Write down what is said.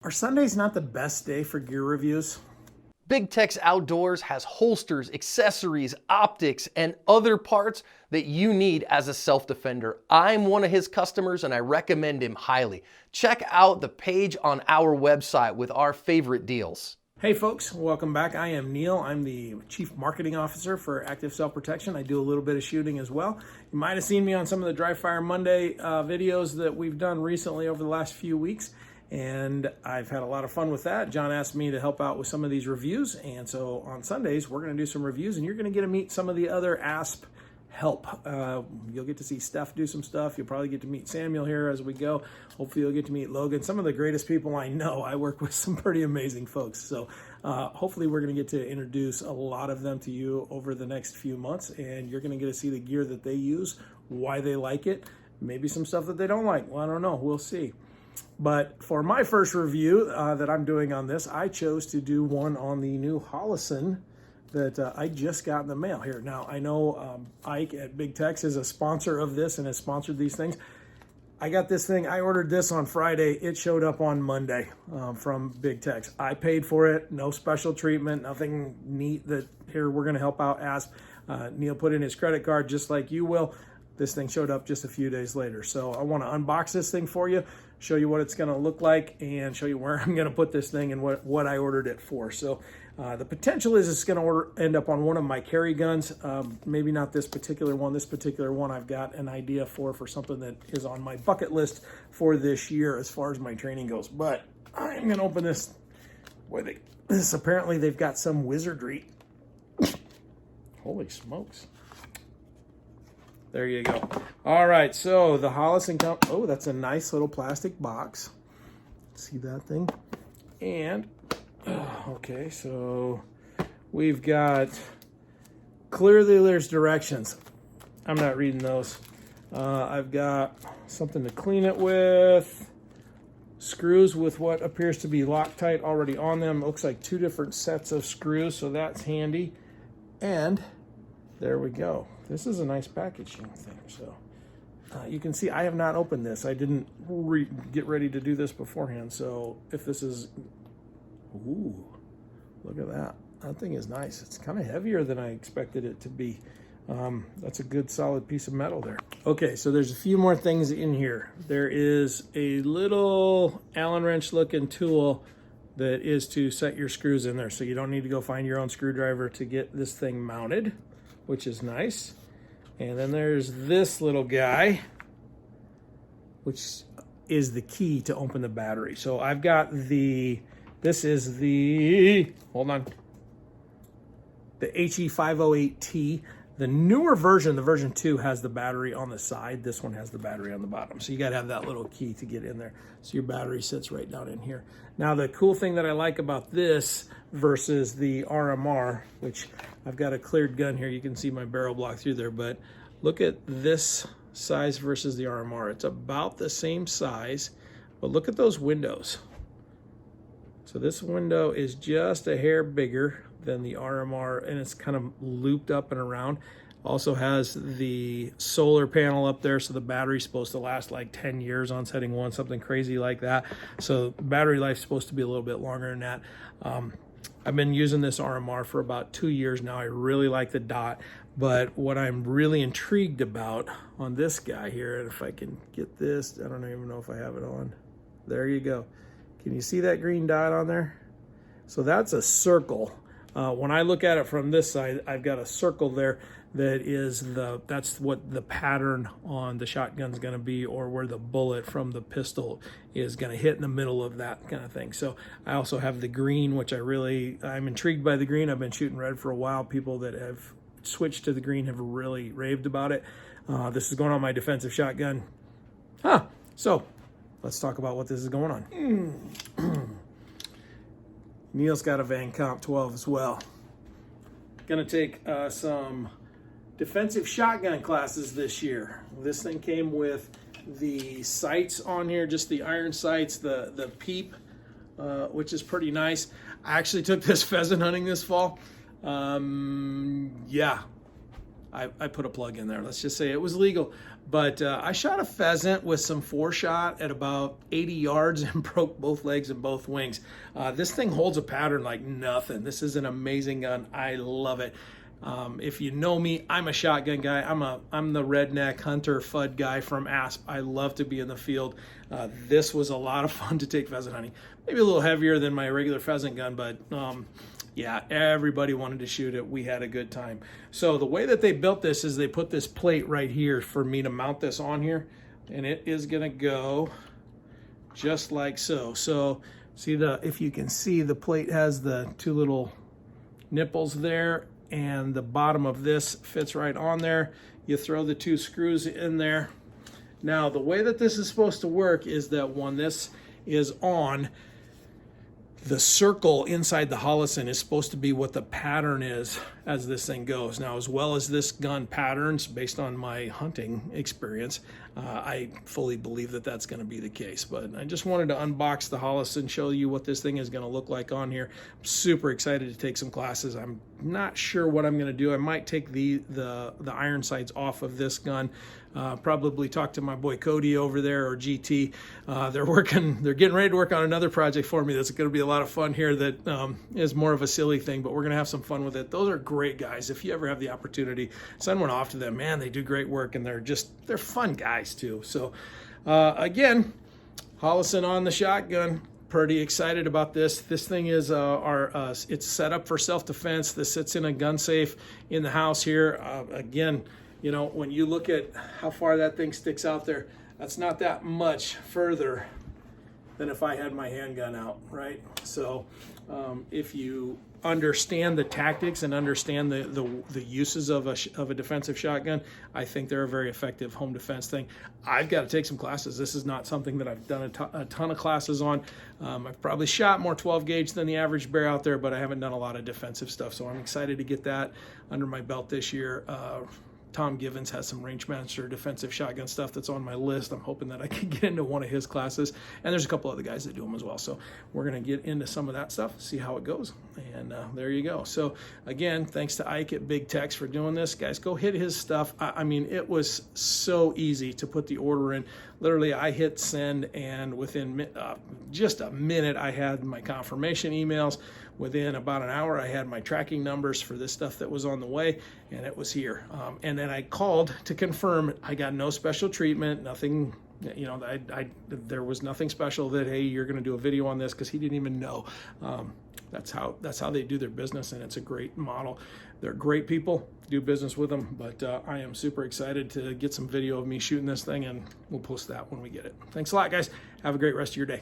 Are Sundays not the best day for gear reviews? Big Tex Outdoors has holsters, accessories, optics, and other parts that you need as a self-defender. I'm one of his customers and I recommend him highly. Check out the page on our website with our favorite deals. Hey folks, welcome back. I am Neil. I'm the Chief Marketing Officer for Active Self-Protection. I do a little bit of shooting as well. You might have seen me on some of the Dry Fire Monday videos that we've done recently over the last few weeks. And I've had a lot of fun with that. John asked me to help out with some of these reviews. And so on Sundays, we're going to do some reviews and you're going to get to meet some of the other ASP help. You'll get to see Steph do some stuff. You'll probably get to meet Samuel here as we go. Hopefully you'll get to meet Logan, some of the greatest people I know. I work with some pretty amazing folks. So hopefully we're going to get to introduce a lot of them to you over the next few months. And you're going to get to see the gear that they use, why they like it, maybe some stuff that they don't like. Well, I don't know. We'll see. But for my first review that I'm doing on this, I chose to do one on the new Holosun that I just got in the mail here. Now, I know Ike at Big Tex is a sponsor of this and has sponsored these things. I got this thing. I ordered this on Friday. It showed up on Monday from Big Tex. I paid for it. No special treatment. Nothing neat that here we're going to help out ASP. Neil put in his credit card just like you will. This thing showed up just a few days later. So I want to unbox this thing for you, show you what it's going to look like, and show you where I'm going to put this thing and what I ordered it for. So the potential is it's going to end up on one of my carry guns. Maybe not this particular one. This particular one I've got an idea for something that is on my bucket list for this year as far as my training goes. But I'm going to open this. Boy, apparently they've got some wizardry. Holy smokes. There you go. All right, so the Holosun oh, that's a nice little plastic box. See that thing? And, okay, so we've got, clearly there's directions. I'm not reading those. I've got something to clean it with, screws with what appears to be Loctite already on them. It looks like two different sets of screws, so that's handy. And there we go. This is a nice packaging thing. So you can see I have not opened this. I didn't get ready to do this beforehand. So if this is, ooh, look at that. That thing is nice. It's kind of heavier than I expected it to be. That's a good solid piece of metal there. Okay, so there's a few more things in here. There is a little Allen wrench looking tool that is to set your screws in there. So you don't need to go find your own screwdriver to get this thing mounted, which is nice. And then there's this little guy, which is the key to open the battery. So I've got this is the, hold on, the HE508T. The newer version, the version 2, has the battery on the side. This one has the battery on the bottom. So you gotta have that little key to get in there. So your battery sits right down in here. Now the cool thing that I like about this versus the RMR, which I've got a cleared gun here. You can see my barrel block through there, but look at this size versus the RMR. It's about the same size, but look at those windows. So this window is just a hair bigger than the RMR, and it's kind of looped up and around. Also has the solar panel up there, so the battery's supposed to last like 10 years on setting 1, something crazy like that. So battery life's supposed to be a little bit longer than that. I've been using this RMR for about 2 years now. I really like the dot, but what I'm really intrigued about on this guy here, and if I can get this, I don't even know if I have it on. There you go. Can you see that green dot on there? So that's a circle. When I look at it from this side, I've got a circle there that is that's what the pattern on the shotgun's gonna be, or where the bullet from the pistol is gonna hit in the middle of that kind of thing. So I also have the green, which I'm intrigued by the green. I've been shooting red for a while. People that have switched to the green have really raved about it. This is going on my defensive shotgun. So let's talk about what this is going on. Neil's got a Van Comp 12 as well. Gonna take some defensive shotgun classes this year. This thing came with the sights on here, just the iron sights, the peep, which is pretty nice. I actually took this pheasant hunting this fall. Yeah, I put a plug in there. Let's just say it was legal. But I shot a pheasant with some 4-shot at about 80 yards and broke both legs and both wings. This thing holds a pattern like nothing. This is an amazing gun. I love it. If you know me, I'm a shotgun guy. I'm the redneck hunter FUD guy from Asp. I love to be in the field. This was a lot of fun to take pheasant hunting. Maybe a little heavier than my regular pheasant gun, but yeah, everybody wanted to shoot it. We had a good time. So the way that they built this is they put this plate right here for me to mount this on here, and it is gonna go just like so. So see, if you can see, the plate has the 2 little nipples there, and the bottom of this fits right on there. You throw the 2 screws in there. Now the way that this is supposed to work is that when this is on, the circle inside the Holosun is supposed to be what the pattern is as this thing goes. Now, as well as this gun patterns, based on my hunting experience, I fully believe that that's going to be the case. But I just wanted to unbox the Holosun, show you what this thing is going to look like on here. I'm super excited to take some classes. I'm not sure what I'm going to do. I might take the iron sights off of this gun. Probably talk to my boy Cody over there, or GT. They're getting ready to work on another project for me that's going to be a lot of fun here, that is more of a silly thing, but we're going to have some fun with it. Those are great guys. If you ever have the opportunity, send one off to them. Man, they do great work, and they're fun guys too. So again, Holosun on the shotgun. Pretty excited about this. This thing is it's set up for self-defense. This sits in a gun safe in the house here. Again, you know, when you look at how far that thing sticks out there, that's not that much further than if I had my handgun out, right? So if you understand the tactics and understand the uses of a defensive shotgun, I think they're a very effective home defense thing. I've got to take some classes. This is not something that I've done a ton of classes on. I've probably shot more 12 gauge than the average bear out there, but I haven't done a lot of defensive stuff. So I'm excited to get that under my belt this year. Tom Givens has some Rangemaster defensive shotgun stuff that's on my list. I'm hoping that I can get into one of his classes. And there's a couple other guys that do them as well. So we're going to get into some of that stuff, see how it goes. And there you go. So again, thanks to Ike at Big Tex for doing this. Guys, go hit his stuff. I mean, it was so easy to put the order in. Literally, I hit send, and within just a minute, I had my confirmation emails. Within about an hour, I had my tracking numbers for this stuff that was on the way, and it was here. And then I called to confirm. I got no special treatment, nothing, you know, there was nothing special that, hey, you're going to do a video on this, because he didn't even know. That's how they do their business, and it's a great model. They're great people, do business with them, but I am super excited to get some video of me shooting this thing, and we'll post that when we get it. Thanks a lot, guys. Have a great rest of your day.